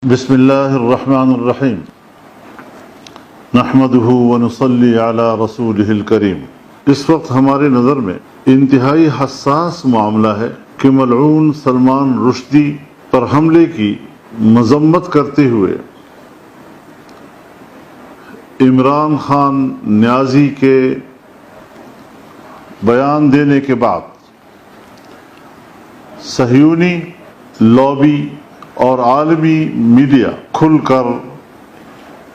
بسم اللہ الرحمن الرحیم نحمدہ ونصلی علی رسولہ الکریم۔ اس وقت ہمارے نظر میں انتہائی حساس معاملہ ہے کہ ملعون سلمان رشدی پر حملے کی مذمت کرتے ہوئے عمران خان نیازی کے بیان دینے کے بعد صہیونی لابی اور عالمی میڈیا کھل کر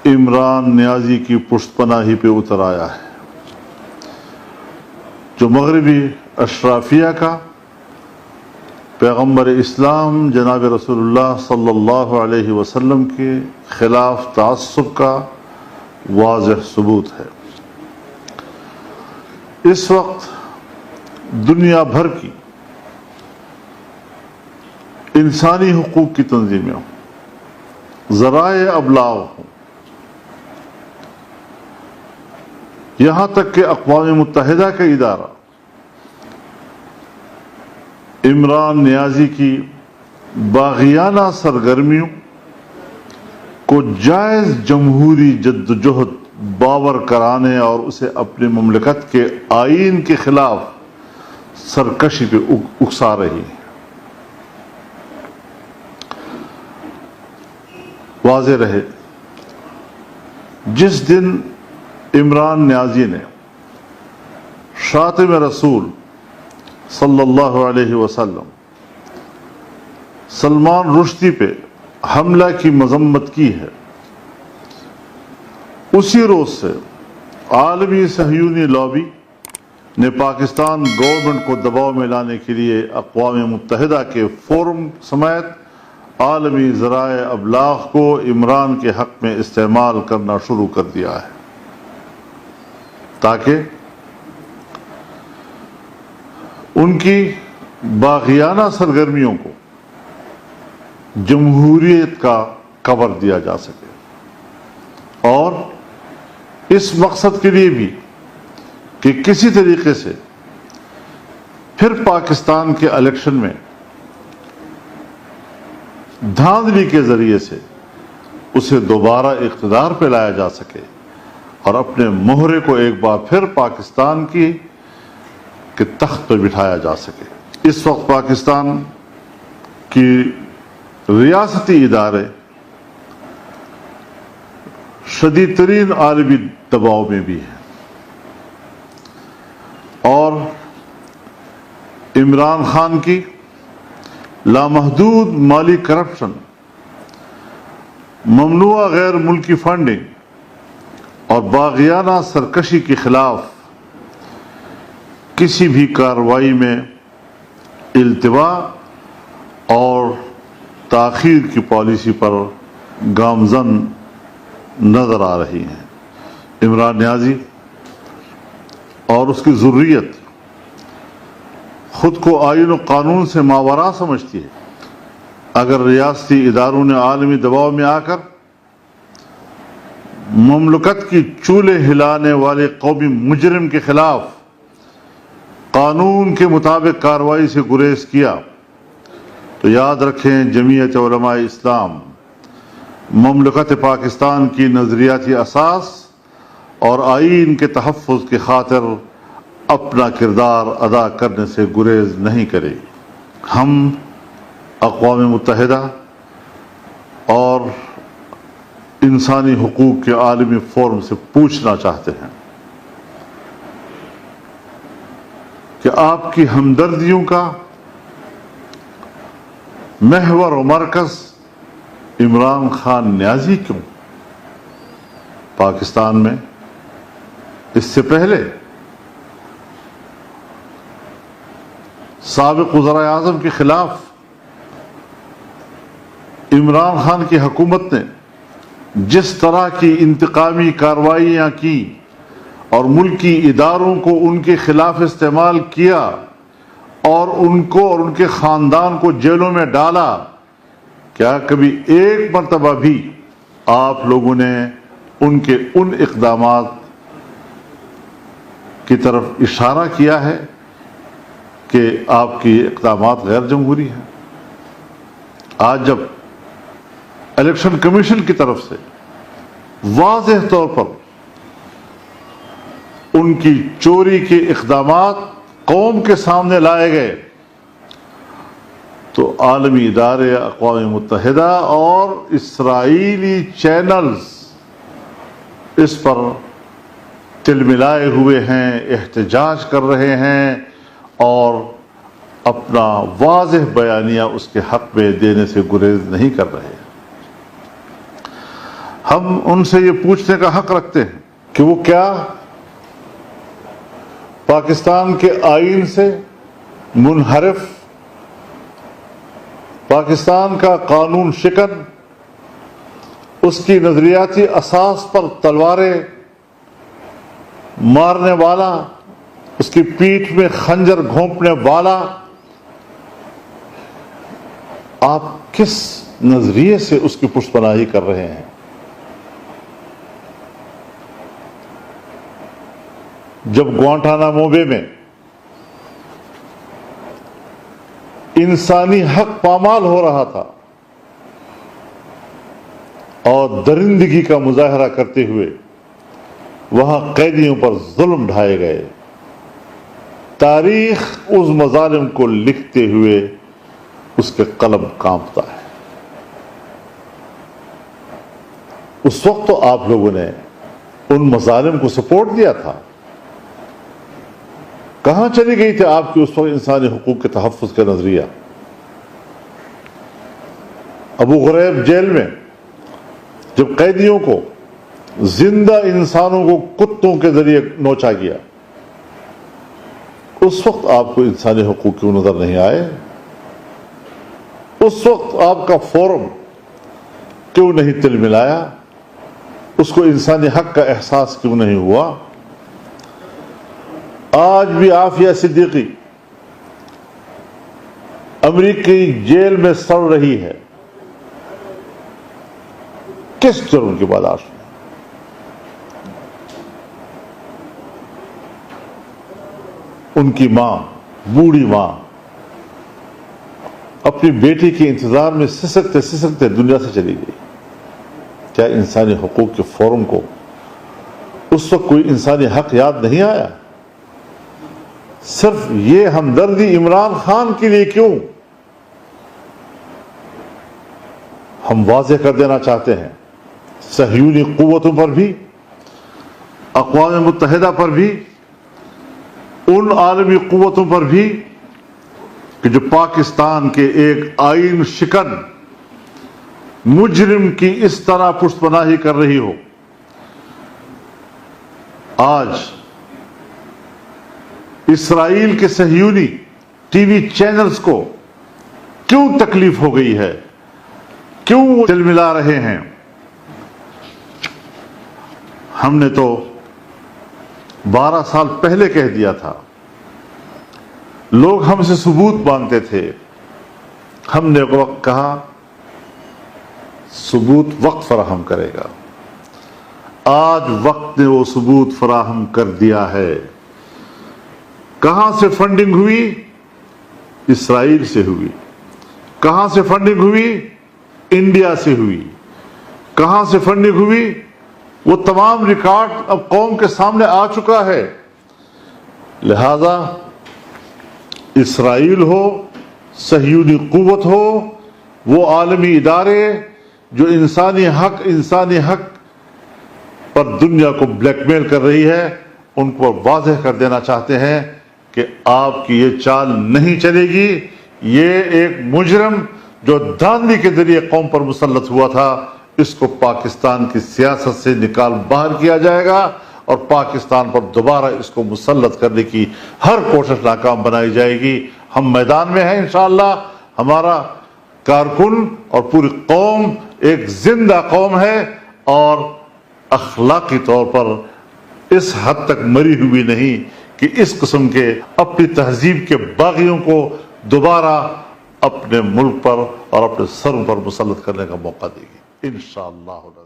عمران نیازی کی پشت پناہی پہ اتر آیا ہے، جو مغربی اشرافیہ کا پیغمبر اسلام جناب رسول اللہ صلی اللہ علیہ وسلم کے خلاف تعصب کا واضح ثبوت ہے۔ اس وقت دنیا بھر کی انسانی حقوق کی تنظیمیں ہوں، ذرائع ابلاغ ہوں، یہاں تک کہ اقوام متحدہ کا ادارہ عمران نیازی کی باغیانہ سرگرمیوں کو جائز جمہوری جدوجہد باور کرانے اور اسے اپنی مملکت کے آئین کے خلاف سرکشی پہ اکسا رہی ہے۔ واضح رہے، جس دن عمران نیازی نے شاطم رسول صلی اللہ علیہ وسلم سلمان رشدی پہ حملہ کی مذمت کی ہے، اسی روز سے عالمی صہیونی لابی نے پاکستان گورنمنٹ کو دباؤ میں لانے کے لیے اقوام متحدہ کے فورم سمیت عالمی ذرائع ابلاغ کو عمران کے حق میں استعمال کرنا شروع کر دیا ہے، تاکہ ان کی باغیانہ سرگرمیوں کو جمہوریت کا کور دیا جا سکے، اور اس مقصد کے لیے بھی کہ کسی طریقے سے پھر پاکستان کے الیکشن میں دھاندلی کے ذریعے سے اسے دوبارہ اقتدار پہ لایا جا سکے اور اپنے مہرے کو ایک بار پھر پاکستان کے تخت پہ بٹھایا جا سکے۔ اس وقت پاکستان کی ریاستی ادارے شدید ترین عالمی دباؤ میں بھی ہیں، اور عمران خان کی لامحدود مالی کرپشن، ممنوع غیر ملکی فنڈنگ اور باغیانہ سرکشی کے خلاف کسی بھی کارروائی میں التوا اور تاخیر کی پالیسی پر گامزن نظر آ رہی ہیں۔ عمران نیازی اور اس کی ذریت خود کو آئین و قانون سے ماوراء سمجھتی ہے۔ اگر ریاستی اداروں نے عالمی دباؤ میں آ کر مملکت کی چولے ہلانے والے قومی مجرم کے خلاف قانون کے مطابق کارروائی سے گریز کیا، تو یاد رکھیں جمعیت علماء اسلام مملکت پاکستان کی نظریاتی اساس اور آئین کے تحفظ کی خاطر اپنا کردار ادا کرنے سے گریز نہیں کرے گی۔ ہم اقوام متحدہ اور انسانی حقوق کے عالمی فورم سے پوچھنا چاہتے ہیں کہ آپ کی ہمدردیوں کا محور و مرکز عمران خان نیازی کیوں؟ پاکستان میں اس سے پہلے سابق وزراء اعظم کے خلاف عمران خان کی حکومت نے جس طرح کی انتقامی کارروائیاں کی اور ملکی اداروں کو ان کے خلاف استعمال کیا اور ان کو اور ان کے خاندان کو جیلوں میں ڈالا، کیا کبھی ایک مرتبہ بھی آپ لوگوں نے ان کے ان اقدامات کی طرف اشارہ کیا ہے کہ آپ کی اقدامات غیر جمہوری ہیں؟ آج جب الیکشن کمیشن کی طرف سے واضح طور پر ان کی چوری کے اقدامات قوم کے سامنے لائے گئے تو عالمی ادارے، اقوام متحدہ اور اسرائیلی چینلز اس پر تلملائے ہوئے ہیں، احتجاج کر رہے ہیں اور اپنا واضح بیانیہ اس کے حق میں دینے سے گریز نہیں کر رہے۔ ہم ان سے یہ پوچھنے کا حق رکھتے ہیں کہ وہ کیا پاکستان کے آئین سے منحرف، پاکستان کا قانون شکن، اس کی نظریاتی اساس پر تلواریں مارنے والا، اس کی پیٹھ میں خنجر گھونپنے والا، آپ کس نظریے سے اس کی پشت پناہی کر رہے ہیں؟ جب گوانٹانامو بے میں انسانی حق پامال ہو رہا تھا اور درندگی کا مظاہرہ کرتے ہوئے وہاں قیدیوں پر ظلم ڈھائے گئے، تاریخ اس مظالم کو لکھتے ہوئے اس کے قلم کانپتا ہے۔ اس وقت تو آپ لوگوں نے ان مظالم کو سپورٹ دیا تھا، کہاں چلی گئی تھی آپ کی اس وقت انسانی حقوق کے تحفظ کا نظریہ؟ ابو غریب جیل میں جب قیدیوں کو، زندہ انسانوں کو کتوں کے ذریعے نوچا گیا، اس وقت آپ کو انسانی حقوق کیوں نظر نہیں آئے؟ اس وقت آپ کا فورم کیوں نہیں تلملایا؟ اس کو انسانی حق کا احساس کیوں نہیں ہوا؟ آج بھی عافیہ صدیقی امریکی جیل میں سڑ رہی ہے، کس جرم کی برداشت میں؟ ان کی ماں، بوڑھی ماں، اپنی بیٹی کے انتظار میں سسکتے سسکتے دنیا سے چلی گئی۔ کیا انسانی حقوق کے فورم کو اس وقت کوئی انسانی حق یاد نہیں آیا؟ صرف یہ ہمدردی عمران خان کے لیے کیوں؟ ہم واضح کر دینا چاہتے ہیں صہیونی قوتوں پر بھی، اقوام متحدہ پر بھی، ان عالمی قوتوں پر بھی کہ جو پاکستان کے ایک آئین شکن مجرم کی اس طرح پشت پناہی کر رہی ہو۔ آج اسرائیل کے صہیونی ٹی وی چینلز کو کیوں تکلیف ہو گئی ہے؟ کیوں تلملا رہے ہیں؟ ہم نے تو 12 سال پہلے کہہ دیا تھا، لوگ ہم سے ثبوت مانگتے تھے، ہم نے وقت کہا ثبوت وقت فراہم کرے گا۔ آج وقت نے وہ ثبوت فراہم کر دیا ہے۔ کہاں سے فنڈنگ ہوئی؟ اسرائیل سے ہوئی۔ کہاں سے فنڈنگ ہوئی؟ انڈیا سے ہوئی۔ کہاں سے فنڈنگ ہوئی؟ وہ تمام ریکارڈ اب قوم کے سامنے آ چکا ہے۔ لہذا اسرائیل ہو، صہیونی قوت ہو، وہ عالمی ادارے جو انسانی حق پر دنیا کو بلیک میل کر رہی ہے، ان کو واضح کر دینا چاہتے ہیں کہ آپ کی یہ چال نہیں چلے گی۔ یہ ایک مجرم جو دھاندلی کے ذریعے قوم پر مسلط ہوا تھا، اس کو پاکستان کی سیاست سے نکال باہر کیا جائے گا اور پاکستان پر دوبارہ اس کو مسلط کرنے کی ہر کوشش ناکام بنائی جائے گی۔ ہم میدان میں ہیں انشاءاللہ۔ ہمارا کارکن اور پوری قوم ایک زندہ قوم ہے اور اخلاقی طور پر اس حد تک مری ہوئی نہیں کہ اس قسم کے اپنی تہذیب کے باغیوں کو دوبارہ اپنے ملک پر اور اپنے سروں پر مسلط کرنے کا موقع دے گی انشاءاللہ۔